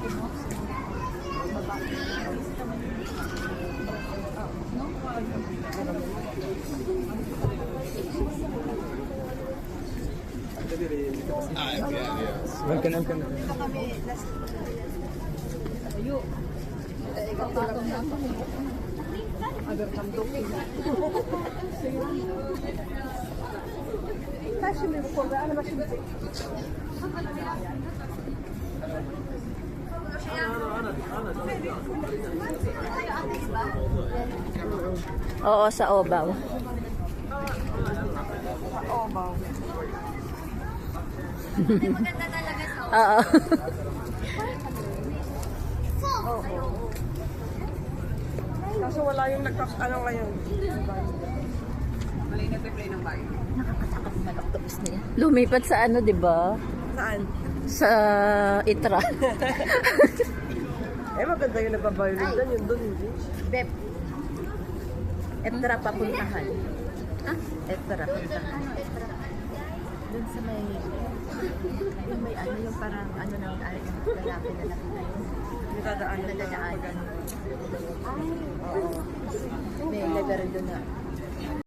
Welcome. Ayo. Ikaw tatong na ako. Agar kandok. Masih may buko ba? Ano masih may? Oo, sa Obaw. Obaw. Maganda talaga sa Oo. Kaso wala yung nagkakano ngayon. Mali na play ng bayo. Nakakatakot naman octopus na yan. Lumipat sa ano, di ba? Saan? Sa Itra. Maganda yung nagbabayo doon, yun doon, hindi. Beb. Etra papuntahan. Ah? Etra papuntahan. Doon sa may... Yung may ano, yung parang ano ng lalaki na nakita yun. Nadadaanan Nadadaanan. na. May level doon na